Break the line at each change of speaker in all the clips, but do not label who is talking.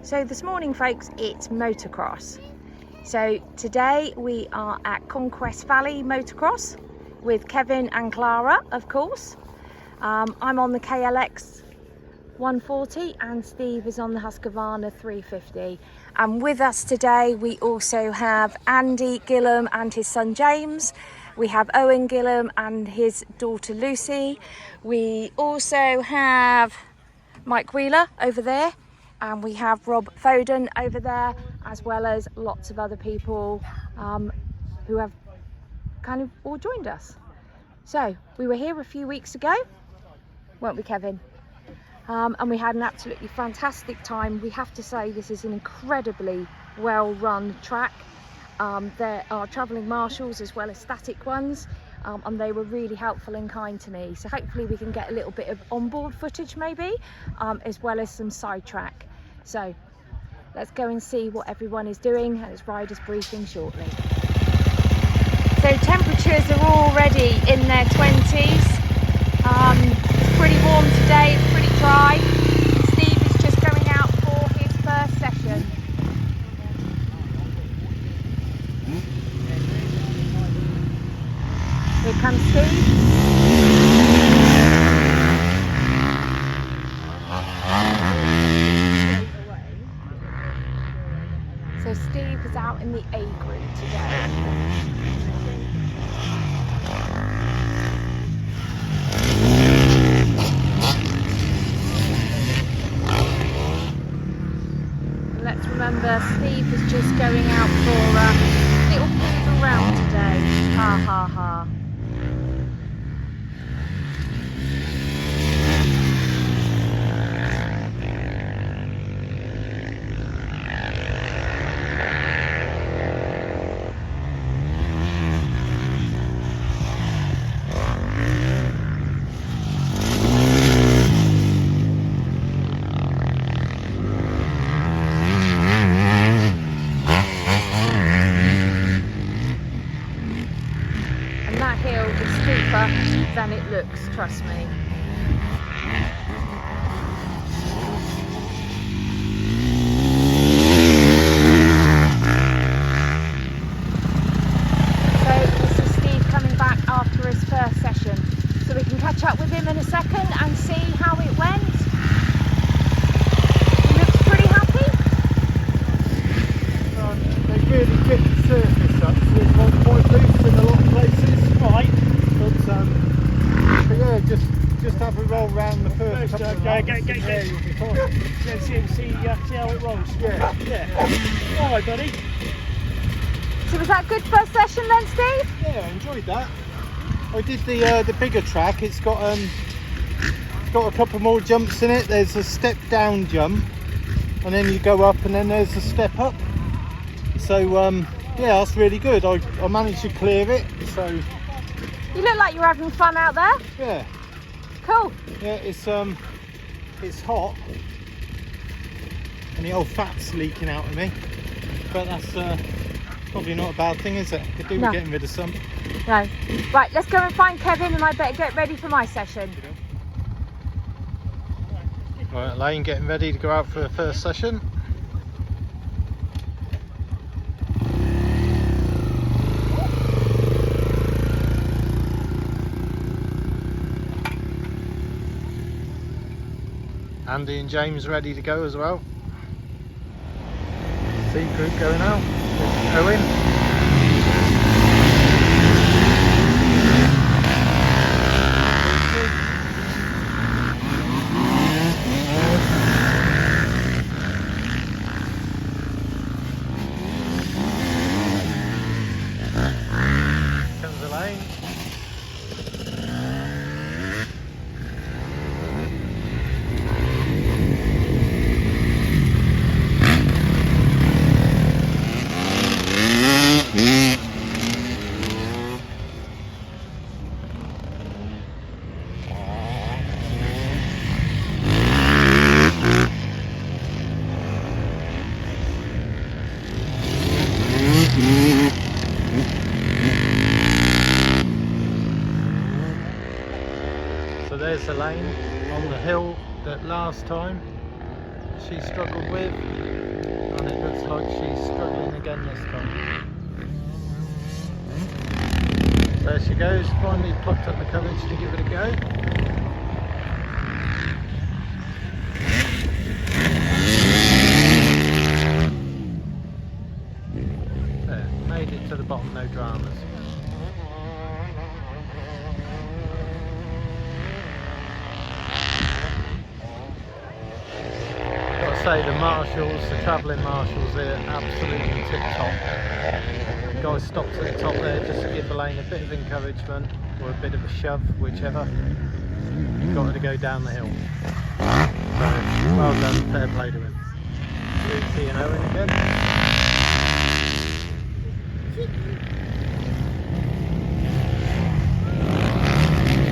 So this morning, folks, it's motocross. So today we are at Conquest Valley Motocross with Kevin and Clara, of course. I'm on the KLX 140 and Steve is on the Husqvarna 350. And with us today we also have Andy Gillam and his son James. We have Owen Gillam and his daughter Lucy. We also have Mike Wheeler over there, and we have Rob Foden over there, as well as lots of other people who have kind of all joined us. So we were here a few weeks ago, weren't we, Kevin? And we had an absolutely fantastic time. We have to say this is an incredibly well run track. There are travelling marshals as well as static ones, and they were really helpful and kind to me. So hopefully we can get a little bit of onboard footage maybe, as well as some sidetrack. So let's go and see what everyone is doing, and it's riders briefing shortly. So temperatures are already in their 20s. It's pretty warm today, it's pretty dry. Steve is just going out for his first session. Here comes Steve. So Steve is out in the A group today. Let's remember, Steve is just going out for a little move around today. Ha ha ha. Than it looks, trust me. So this is Steve coming back after his first session, so we can catch up with him in a second and see how it went. He looks pretty happy.
They really get the surface up, so it's not quite loose in a lot of places. Right. But yeah, just have a roll round the first couple of laps. Yeah, you'll be fine.
Yeah, see how it rolls.
Yeah.
All right, buddy.
So was that a good first session then, Steve?
Yeah, I enjoyed that. I did the bigger track. It's got a couple more jumps in it. There's a step down jump, and then you go up, and then there's a step up. So yeah, that's really good. I managed to clear it. So.
You look like you're having fun out there.
Yeah.
Cool.
Yeah, it's hot, and the old fat's leaking out of me. But that's probably not a bad thing, is it? Could do with getting rid of some.
No. Right, let's go and find Kevin, and I better get ready for my session.
Right, Elaine getting ready to go out for her first session. Andy and James ready to go as well. C group going out. Owen. Comes Elaine. So there's Elaine on the hill that last time. she struggled with, and it looks like she's struggling again this time. There she goes, finally plucked up the courage to give it a go. There, made it to the bottom, no dramas. Gotta say, the marshals, the travelling marshals here, absolutely tip top. The guy stopped at the top there just to give Elaine a bit of encouragement, or a bit of a shove, whichever. He got her to go down the hill. So, well done, fair play to him. Sophie and Owen again.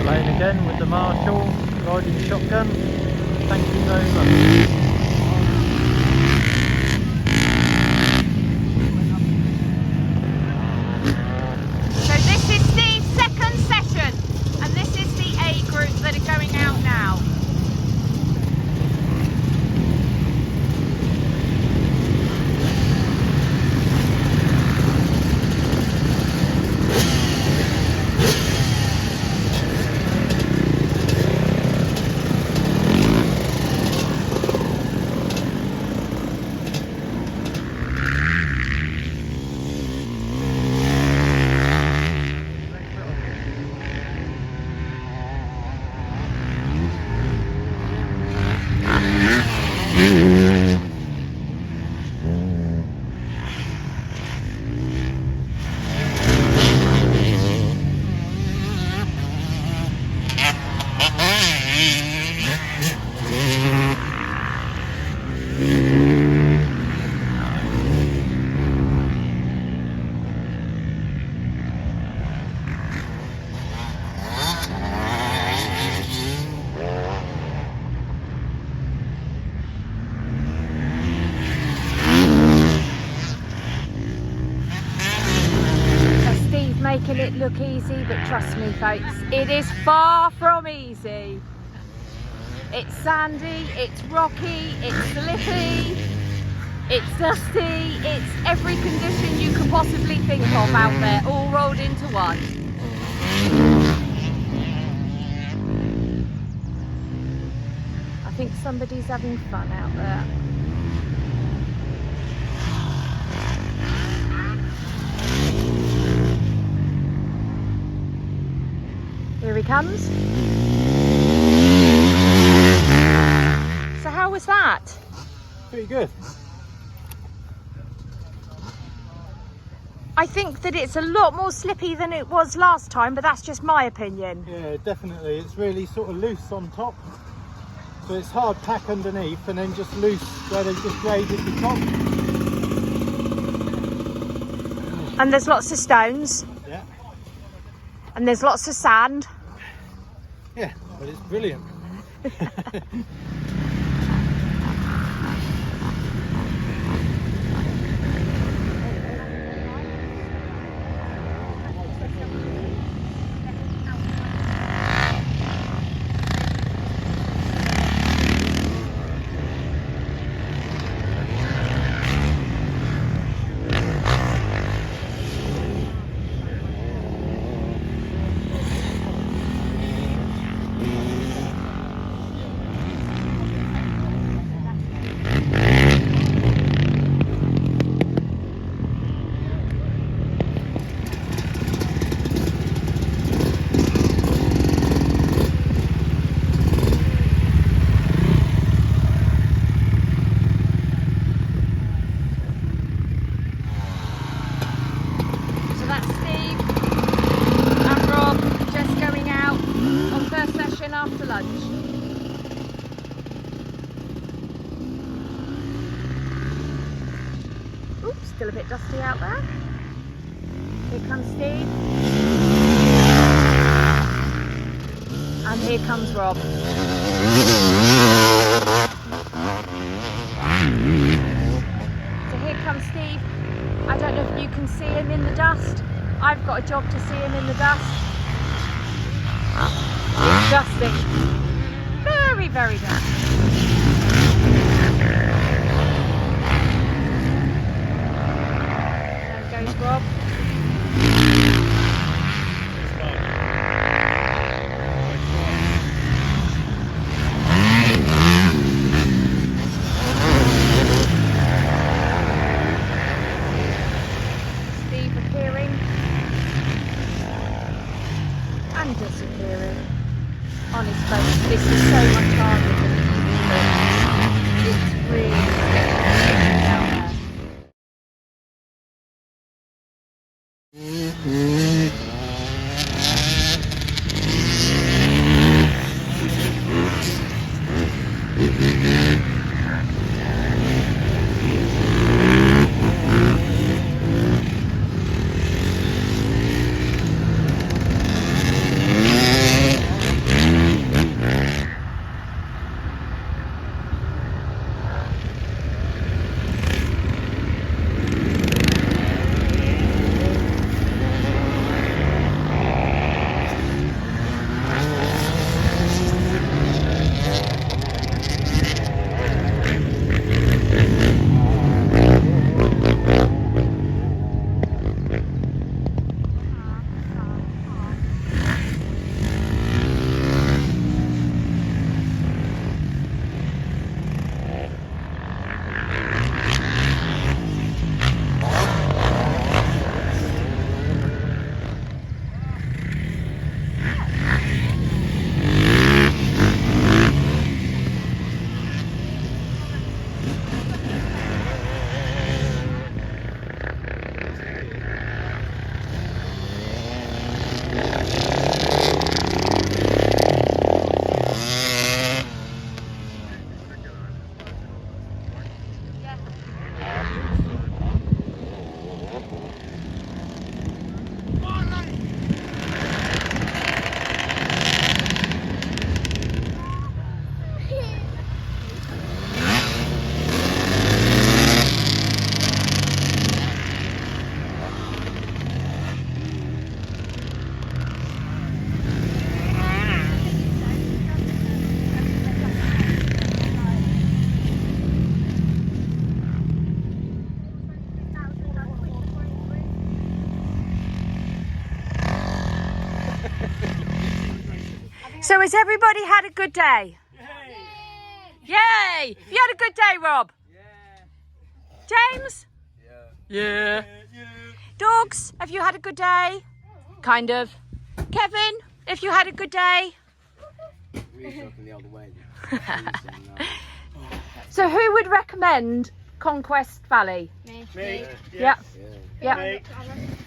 Elaine again with the marshal, riding shotgun. Thank you very much.
So this is Steve's second session, and this is the A group that are going out now. Making it look easy, but trust me folks, it is far from easy. It's sandy, it's rocky, it's slippy, it's dusty, it's every condition you could possibly think of out there, all rolled into one. I think somebody's having fun out there. Here he comes. So how was that?
Pretty good.
I think that it's a lot more slippy than it was last time, but that's just my opinion.
Yeah, definitely. It's really sort of loose on top. So it's hard pack underneath and then just loose where they just graded the top.
And there's lots of stones.
Yeah.
And there's lots of sand.
Yeah, but it's brilliant.
After lunch. Oops, still a bit dusty out there. Here comes Steve. And here comes Rob. So here comes Steve. I don't know if you can see him in the dust. I've got a job to see him in the dust. Dusty. Very, very dusty. honest folks, this is so much harder than it looks. It's really scary out there. So has everybody had a good day? Yay! Yay! You had a good day, Rob? Yeah. James? Yeah. Yeah. Dogs, have you had a good day? Kind of. Kevin, have you had a good day? So who would recommend Conquest Valley?
Me.
Yeah. Yeah.
Me.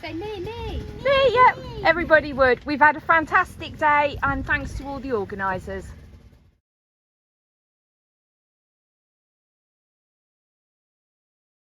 Say me.
Me, yeah. Everybody would. We've had a fantastic day and thanks to all the organisers.